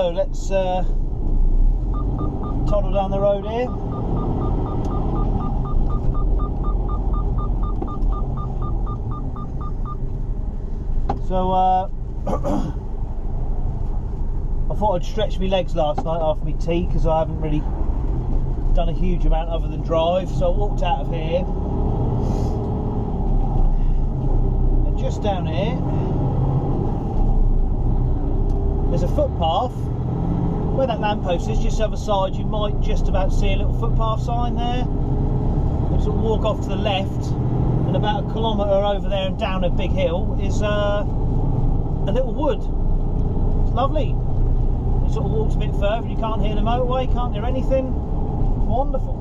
So let's toddle down the road here. So I thought I'd stretch my legs last night after my tea, because I haven't really done a huge amount other than drive. So I walked out of here, and just down here there's a footpath. Where that lamppost is, just the other side, you might just about see a little footpath sign there. You sort of walk off to the left, and about 1 kilometre over there and down a big hill is a little wood. It's lovely. You sort of walk a bit further, you can't hear the motorway, can't hear anything. Wonderful.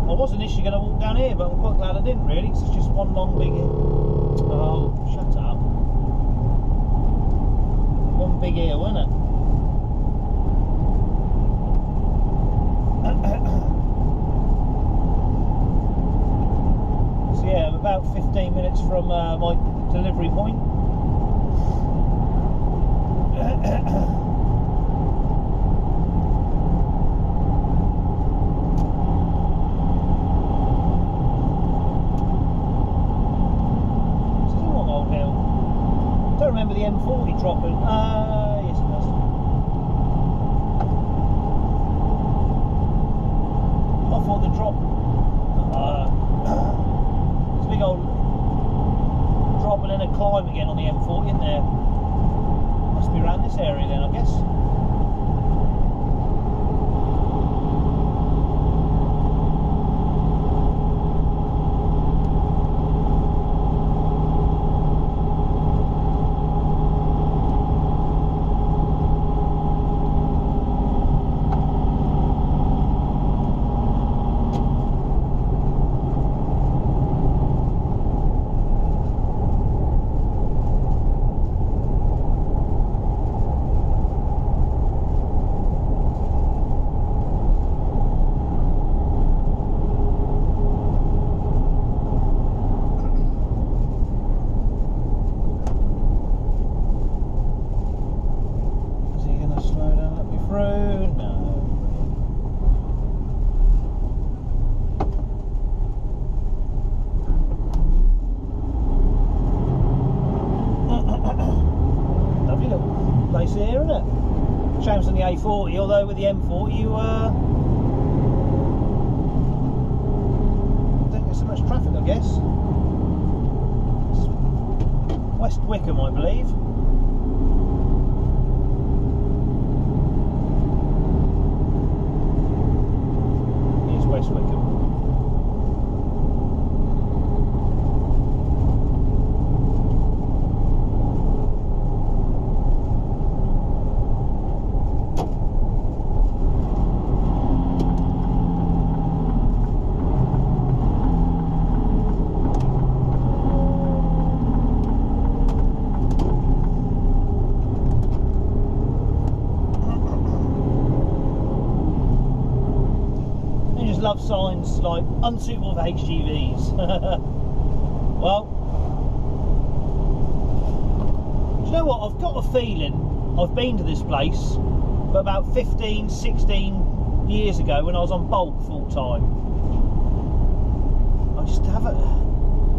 I was initially going to walk down here, but I'm quite glad I didn't, really, because it's just one long big... Oh, shut up. One big hill, isn't it? So yeah, I'm about 15 minutes from my delivery point. Remember the M40 dropping? Yes it does. I thought the drop. There's a big old drop and then a climb again on the M40, isn't there? Must be around this area then, I guess. Here, isn't it? Shame's on the A40, although with the M40 you don't get so much traffic, I guess. It's West Wickham, I believe. Here's West Wickham. Love signs like unsuitable for HGVs. Well, do you know what? I've got a feeling I've been to this place, but about 15, 16 years ago when I was on bulk full time. I just have it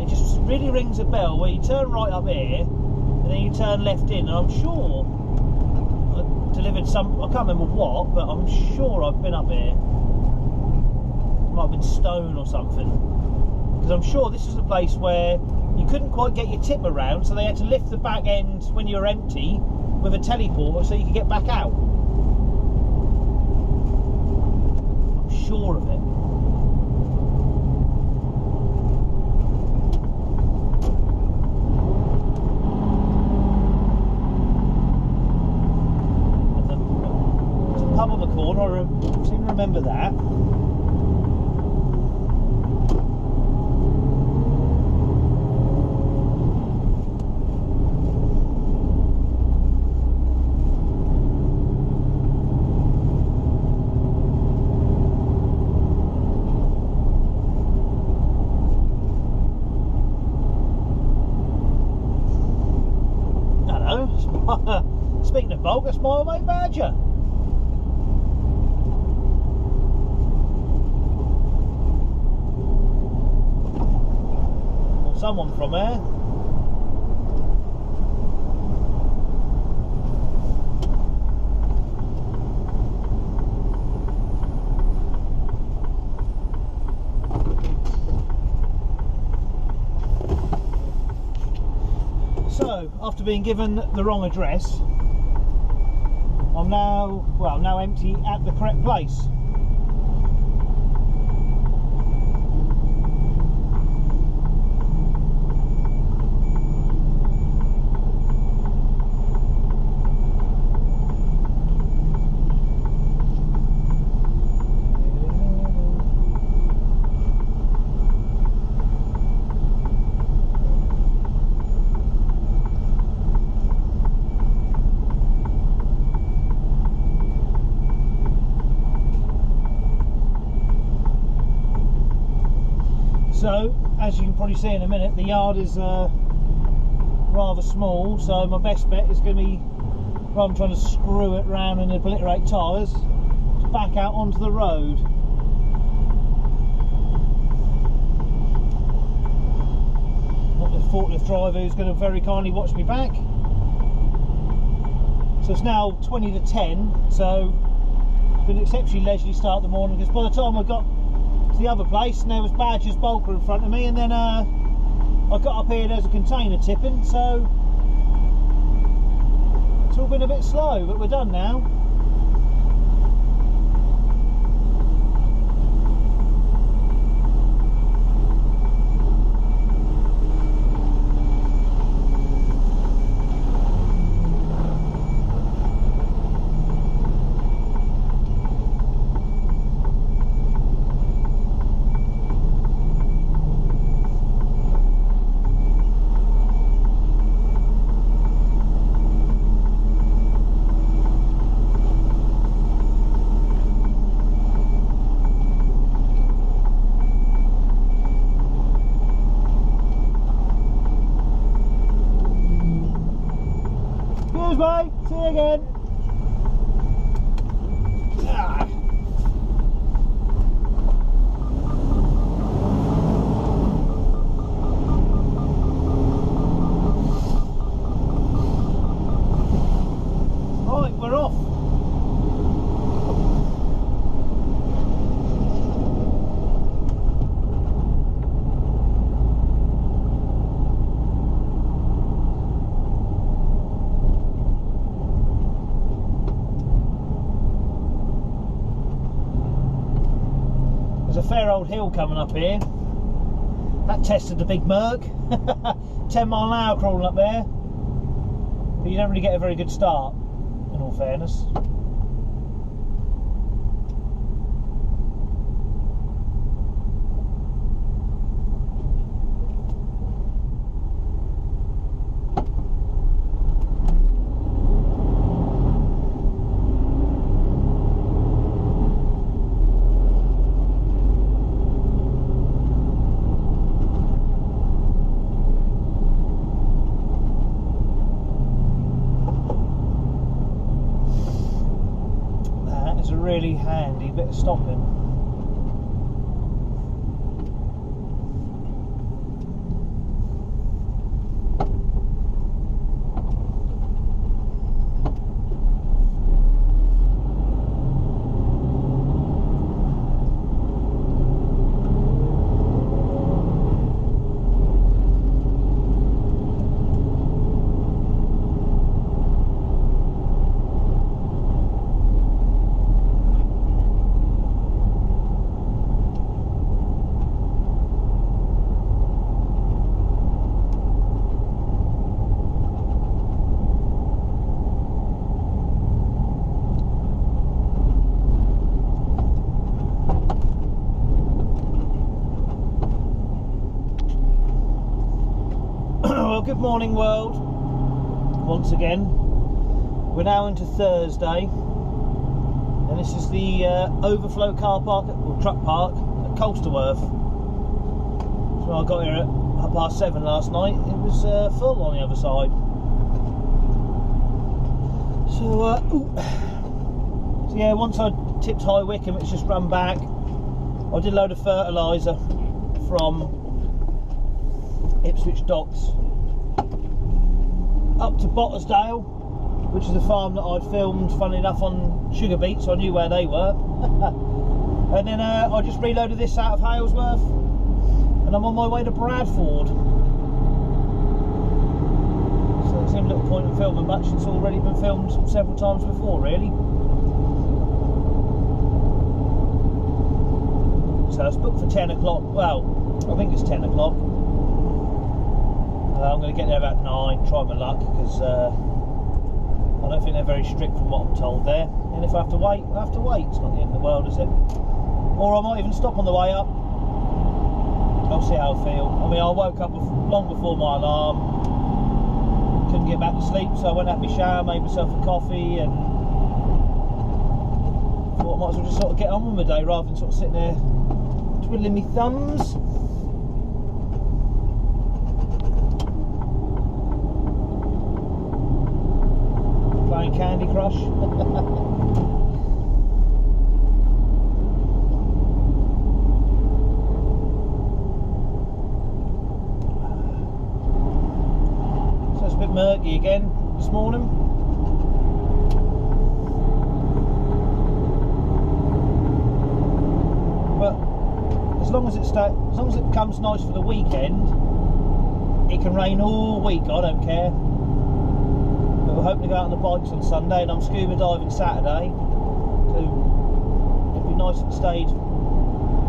just really rings a bell where you turn right up here and then you turn left in, and I'm sure I delivered some, I can't remember what, but I'm sure I've been up here. Might have been stone or something, because I'm sure this is the place where you couldn't quite get your tip around, so they had to lift the back end when you're empty with a teleporter so you could get back out. I'm sure of it. And there's a pub on the corner, I seem to remember that. a bulk, that's my mate Badger. Or someone from there. So, after being given the wrong address, I'm now empty at the correct place. So, as you can probably see in a minute, the yard is rather small, so my best bet is going to be, rather than trying to screw it round and obliterate tyres, to back out onto the road. Not the forklift driver who's going to very kindly watch me back. So it's now 20 to 10, so it's been an exceptionally leisurely start of the morning, because by the time I got to the other place, and there was Badger's Bulker in front of me, and then I got up here, there's a container tipping, so it's all been a bit slow, but we're done now. Bye, see you again. Ah. Right, we're off. There's a fair old hill coming up here. That tested the big Merc. 10 mile an hour crawling up there. But you don't really get a very good start, in all fairness. Really handy bit of stopping. Well, good morning world, once again. We're now into Thursday, and this is the overflow car park, or truck park, at Colsterworth. So I got here at 7:30 last night. It was full on the other side. So yeah, once I tipped High Wycombe, it's just run back. I did a load of fertiliser from Ipswich Docks up to Bottersdale, which is a farm that I'd filmed, funnily enough, on Sugar Beet, so I knew where they were. And then I just reloaded this out of Halesworth, and I'm on my way to Bradford. So there's no little point in filming much, it's already been filmed several times before, really. So it's booked for 10 o'clock, well, I think it's 10 o'clock. I'm going to get there about 9, try my luck, because I don't think they're very strict from what I'm told there. And if I have to wait, I have to wait. It's not the end of the world, is it? Or I might even stop on the way up. I'll see how I feel. I mean, I woke up long before my alarm. Couldn't get back to sleep, so I went out my shower, made myself a coffee, and thought I might as well just sort of get on with my day rather than sort of sitting there twiddling my thumbs. Playing Candy Crush. So it's a bit murky again this morning. But as long as it comes nice for the weekend, it can rain all week, I don't care. But we're hoping to go out on the bikes on Sunday, and I'm scuba diving Saturday, so it'd be nice if it stayed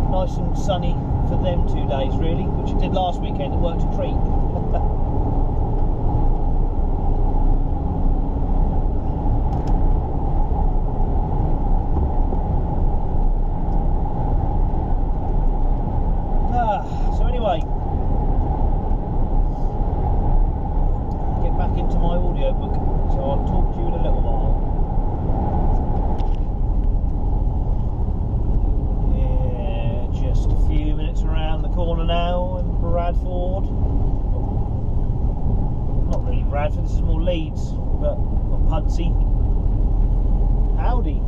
nice and sunny for them 2 days really, which it did last weekend. It worked a treat. So anyway, get back into my audiobook, so I'll talk to you in a little while. Yeah, just a few minutes around the corner now in Bradford. Not really Bradford, this is more Leeds, but Pudsey. Howdy.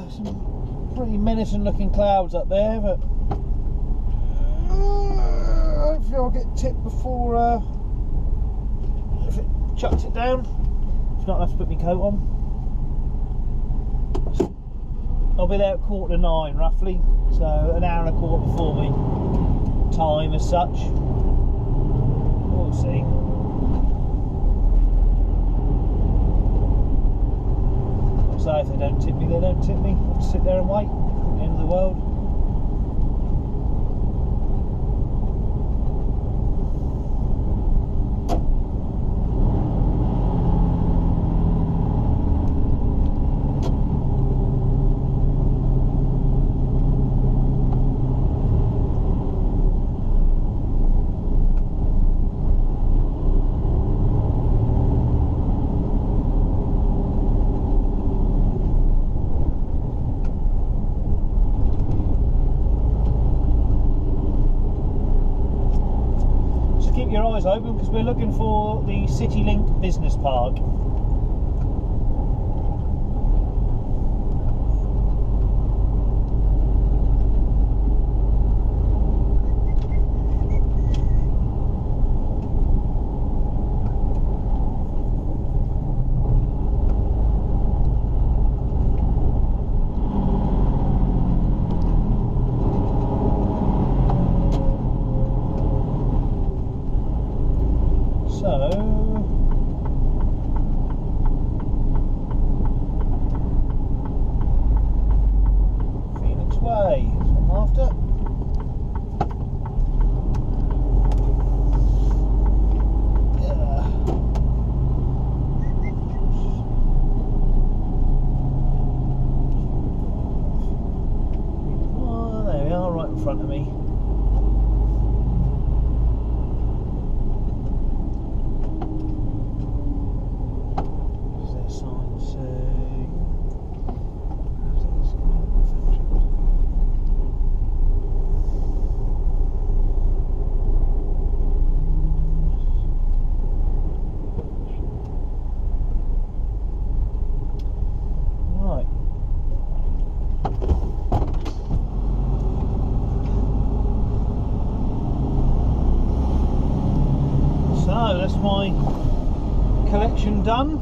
Some pretty menacing looking clouds up there, but hopefully I'll get tipped before if it chucks it down. If not, I'll have to put my coat on. I'll be there at 8:45 roughly, so an hour and a quarter before my time as such. We'll see. So if they don't tip me, they don't tip me. I'll just sit there and wait. The end of the world. Keep your eyes open because we're looking for the CityLink Business Park. Phoenix Way, that's what I'm after. Oh, there we are, right in front of me. that's my collection done.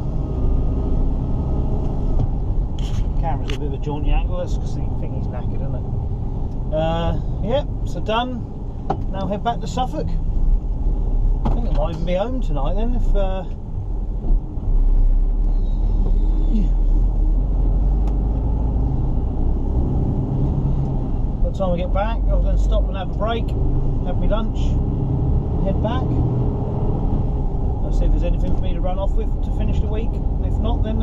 Camera's at a bit of a jaunty angle, that's because the thingy's knackered, isn't it? Yeah, so done. Now head back to Suffolk. I think I might even be home tonight then, if by the time I get back, I was going to stop and have a break, have my lunch, head back. I'll see if there's anything for me to run off with to finish the week. If not, then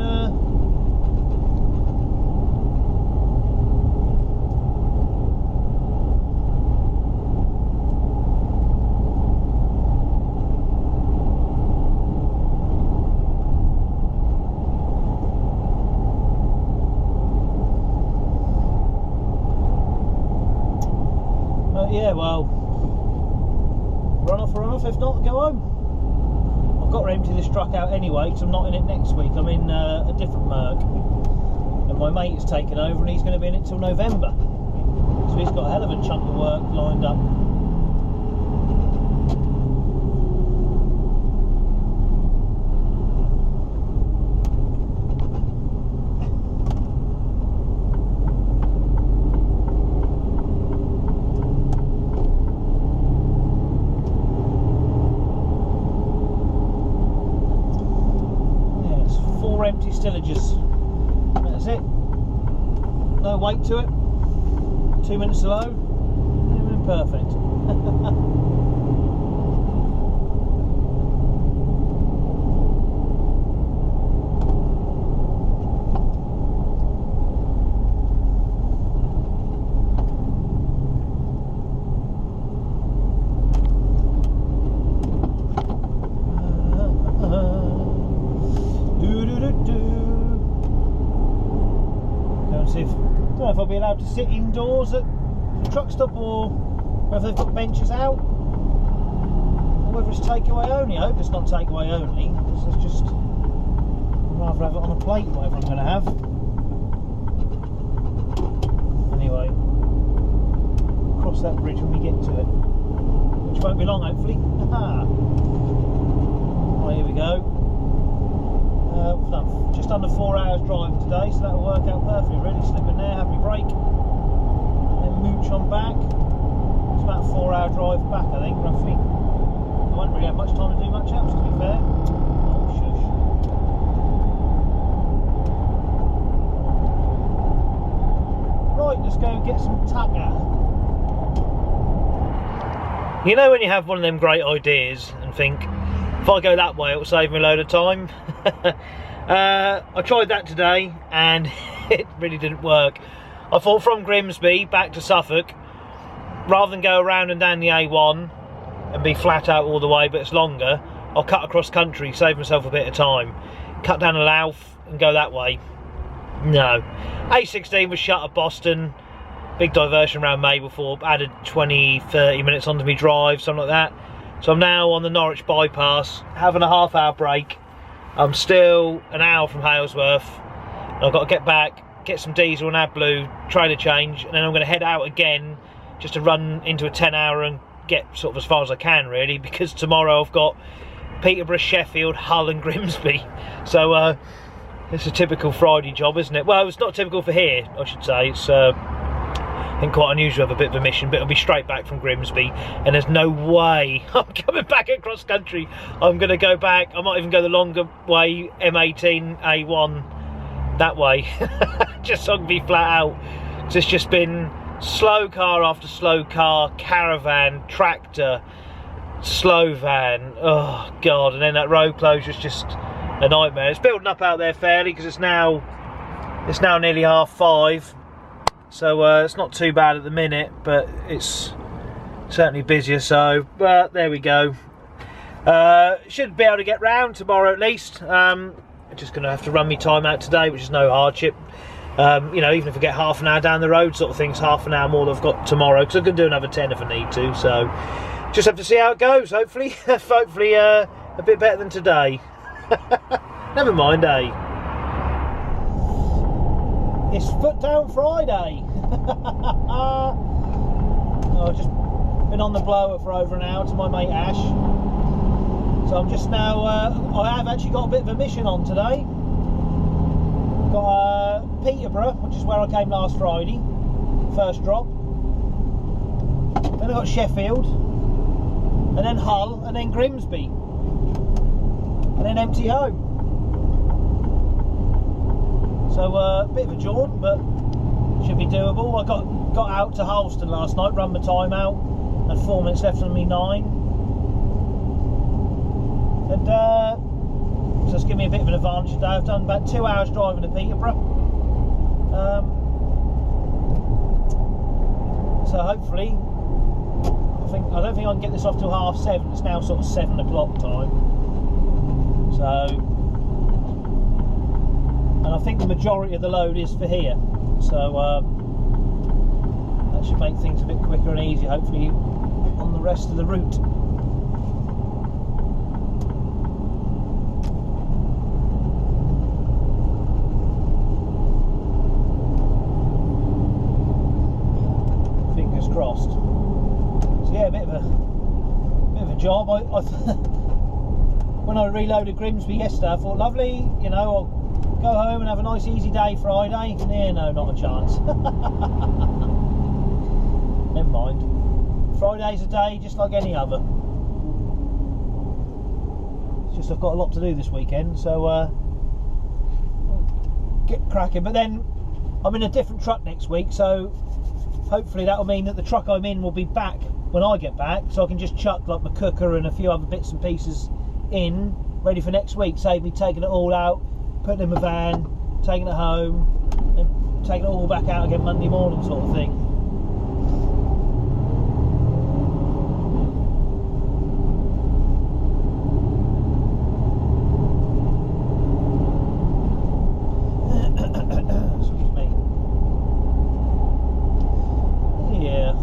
yeah, well, run off, if not, go home. I've got to empty this truck out anyway, because I'm not in it next week. I'm in a different Merc, and my mate is taking over, and he's going to be in it till November. So he's got a hell of a chunk of work lined up. Empty stillages. That's it. No weight to it. 2 minutes to load. Perfect. I don't know if I'll be allowed to sit indoors at the truck stop, or whether they've got benches out, or whether it's takeaway only. I hope it's not takeaway only, because it's just, I'd rather have it on a plate, whatever I'm going to have. Anyway, cross that bridge when we get to it, which won't be long, hopefully. Right, here we go. Just under 4 hours driving today, so that'll work out perfectly. Really slip in there, have me break, then mooch on back. It's about a 4 hour drive back, I think, roughly. I won't really have much time to do much else, to be fair. Oh, shush. Right, let's go and get some tucker. You know when you have one of them great ideas and think, if I go that way, it'll save me a load of time. I tried that today and it really didn't work. I thought from Grimsby back to Suffolk, rather than go around and down the A1 and be flat out all the way, but it's longer, I'll cut across country, save myself a bit of time, cut down a Louth and go that way. No. A16 was shut at Boston, big diversion around Mablethorpe, added 20-30 minutes onto my drive, something like that. So I'm now on the Norwich bypass, having a half-hour break. I'm still an hour from Halesworth. I've got to get back, get some diesel and AdBlue, trailer change, and then I'm going to head out again just to run into a 10-hour and get sort of as far as I can, really, because tomorrow I've got Peterborough, Sheffield, Hull and Grimsby. So it's a typical Friday job, isn't it? Well, it's not typical for here, I should say. It's I think quite unusual to have a bit of a mission, but it'll be straight back from Grimsby, and there's no way I'm coming back across country. I'm going to go back. I might even go the longer way, M18, A1, that way, just so I can be flat out. So it's just been slow car after slow car, caravan, tractor, slow van, oh God, and then that road closure is just a nightmare. It's building up out there fairly, because it's now nearly 5:30. So it's not too bad at the minute, but it's certainly busier, so, but there we go. Should be able to get round tomorrow at least. I'm just going to have to run my time out today, which is no hardship. You know, even if I get half an hour down the road sort of things, half an hour more than I've got tomorrow, because I can do another 10 if I need to, so just have to see how it goes, hopefully. Hopefully a bit better than today. Never mind, eh? It's Foot Down Friday. I've just been on the blower for over an hour to my mate Ash. So I'm just now, I have actually got a bit of a mission on today. Got Peterborough, which is where I came last Friday, first drop. Then I got Sheffield, and then Hull, and then Grimsby, and then empty home. So a bit of a jaunt, but should be doable. I got out to Harleston last night, run my time out, and 4 minutes left on me 9. And so it's given me a bit of an advantage today. I've done about 2 hours driving to Peterborough. So hopefully, I don't think I can get this off till 7:30. It's now sort of 7 o'clock time. So, and I think the majority of the load is for here. So that should make things a bit quicker and easier, hopefully, on the rest of the route. Fingers crossed. So yeah, a bit of a job. I when I reloaded Grimsby yesterday, I thought, lovely, you know, I'll go home and have a nice easy day Friday. Yeah, no, not a chance. Never mind. Friday's a day just like any other. It's just I've got a lot to do this weekend, so get cracking. But then I'm in a different truck next week, so hopefully that'll mean that the truck I'm in will be back when I get back, so I can just chuck like my cooker and a few other bits and pieces in, ready for next week. Save me taking it all out, putting it in my van, taking it home, and taking it all back out again Monday morning, sort of thing. Excuse me. Yeah.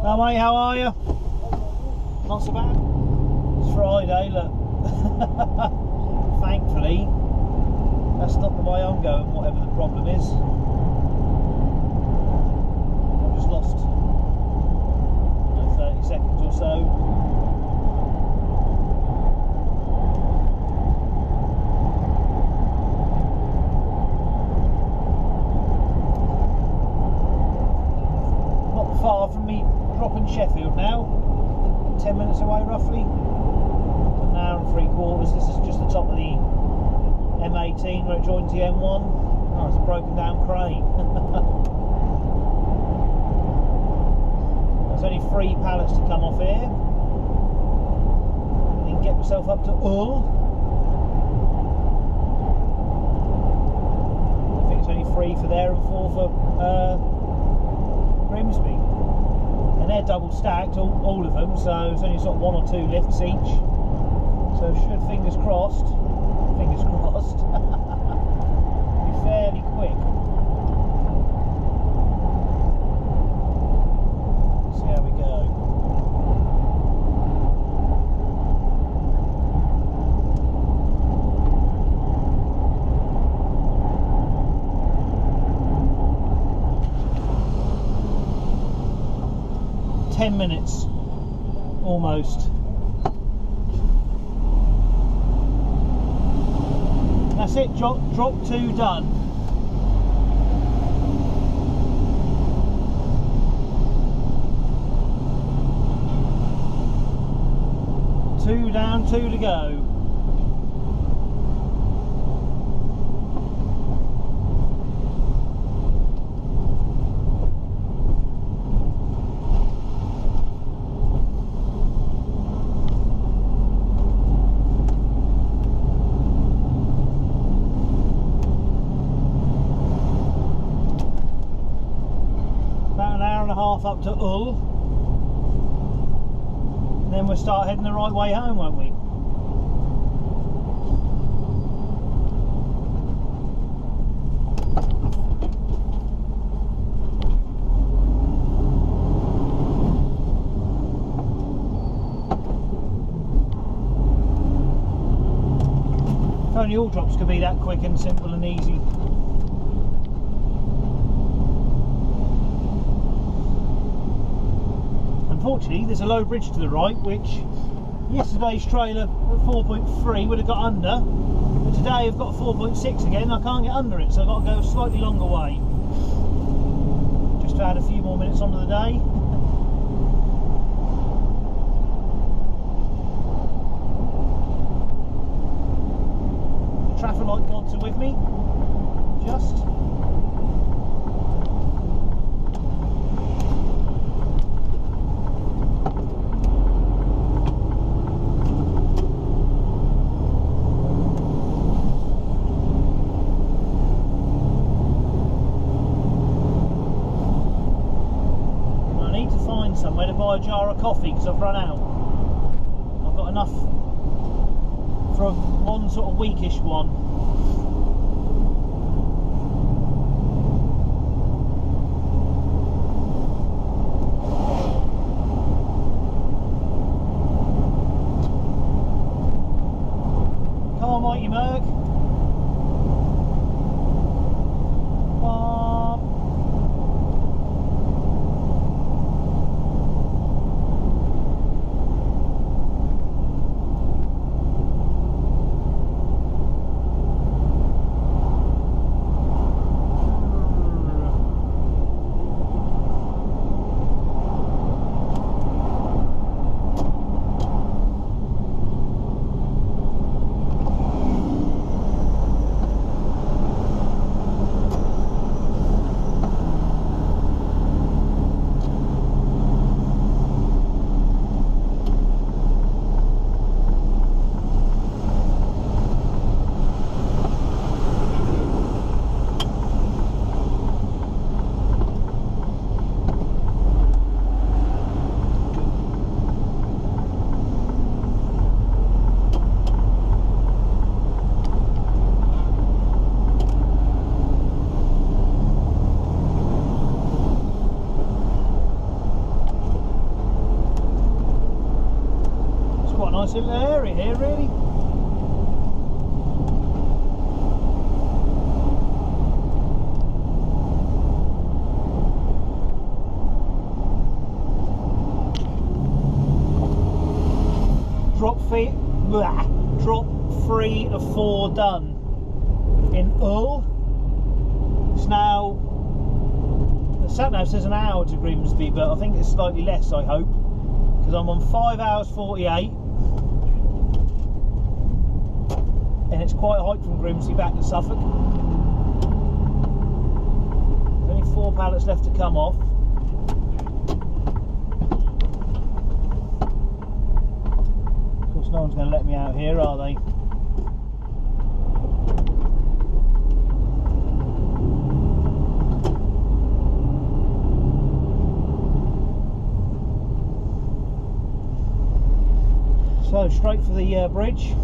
Hello mate, how are you? Not so bad. It's Friday, look. Thankfully, that's not the way I'm going, whatever the problem is. I've just lost 30 seconds or so. Not far from me dropping Sheffield now, 10 minutes away roughly, an hour and 3/4. This is just the top of the M18 where it joins the M1. Oh, it's a broken down crane. There's only 3 pallets to come off here. I can get myself up to Hull. I think it's only 3 for there and 4 for Grimsby. And they're double stacked, all of them, so it's only sort of 1 or 2 lifts each. So should, fingers crossed, be fairly quick. See how we go. 10 minutes, almost. That's it, drop 2 done. Two down, 2 to go. Up to Hull, and then we'll start heading the right way home, won't we? If only all drops could be that quick and simple and easy. Unfortunately, there's a low bridge to the right, which yesterday's trailer at 4.3 would have got under, but today I've got 4.6 again. I can't get under it, so I've got to go a slightly longer way. Just to add a few more minutes onto the day. The traffic light gods are with me. Just. Somewhere to buy a jar of coffee because I've run out. I've got enough for one sort of weekish one. Come on, Mighty Merc. Nice little area here, really. Drop 3 of 4 done in Hull. It's now, the sat-nav says an hour to Grimsby, but I think it's slightly less, I hope, because I'm on 5 hours 48. And it's quite a hike from Grimsby back to Suffolk. There's only 4 pallets left to come off. Of course, no one's going to let me out here, are they? So, straight for the bridge.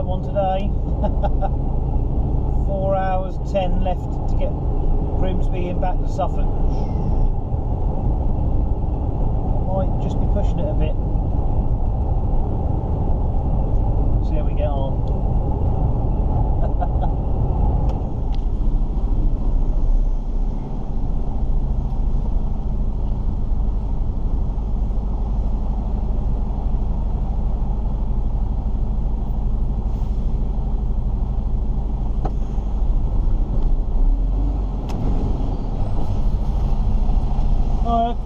quiet one today. 4 hours 10 left to get Grimsby and back to Suffolk. Might just be pushing it a bit. See how we get on.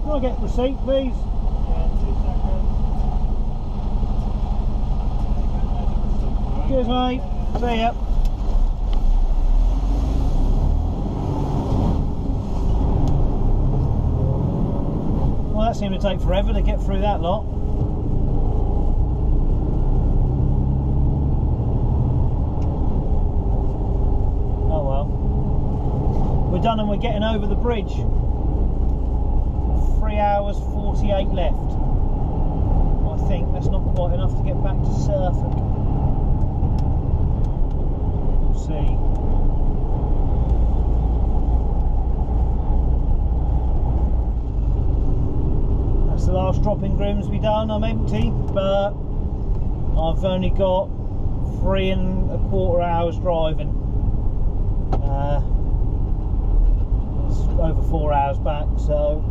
Can I get receipt, please? Yeah, 2 seconds. Cheers, mate. See ya. Well, that seemed to take forever to get through that lot. Oh well. We're done and we're getting over the bridge. 3 hours 48 left. I think that's not quite enough to get back to Suffolk. We'll see. That's the last drop in Grimsby done. I'm empty, but I've only got 3 1/4 hours driving. It's over 4 hours back, so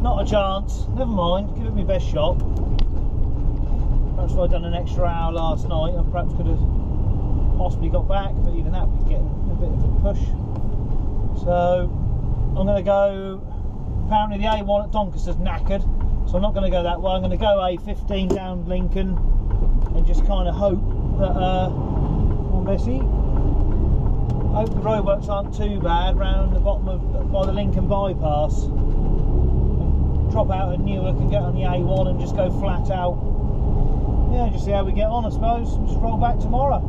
not a chance. Never mind, give it my best shot. Perhaps if I'd done an extra hour last night, I perhaps could have possibly got back, but even that would be getting a bit of a push. So I'm going to go, apparently the A1 at Doncaster's knackered, so I'm not going to go that way. I'm going to go A15 down Lincoln and just kind of hope that, come on Bessie, hope the roadworks aren't too bad round the bottom of, by the Lincoln bypass. Drop out at Newark and get on the A1 and just go flat out. Yeah, just see how we get on, I suppose. Just roll back tomorrow.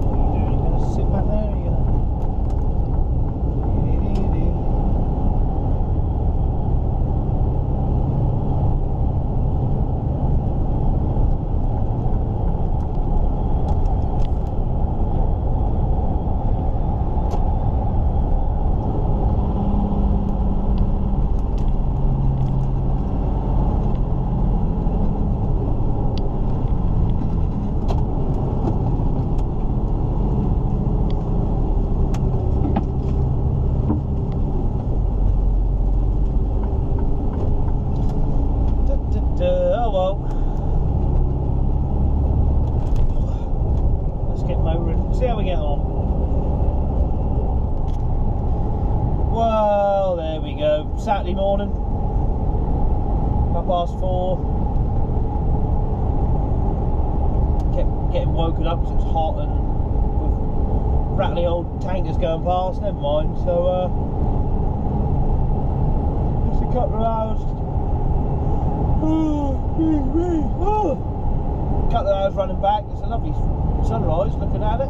What are you doing? Are you going to sit back there? Or are you going to... Oh well. Let's get motoring, see how we get on. Well, there we go. Saturday morning, 4:30. Kept getting woken up because it's hot and with rattly old tankers going past. Never mind. So just a couple of hours. Couple of hours running back. It's a lovely sunrise looking at it.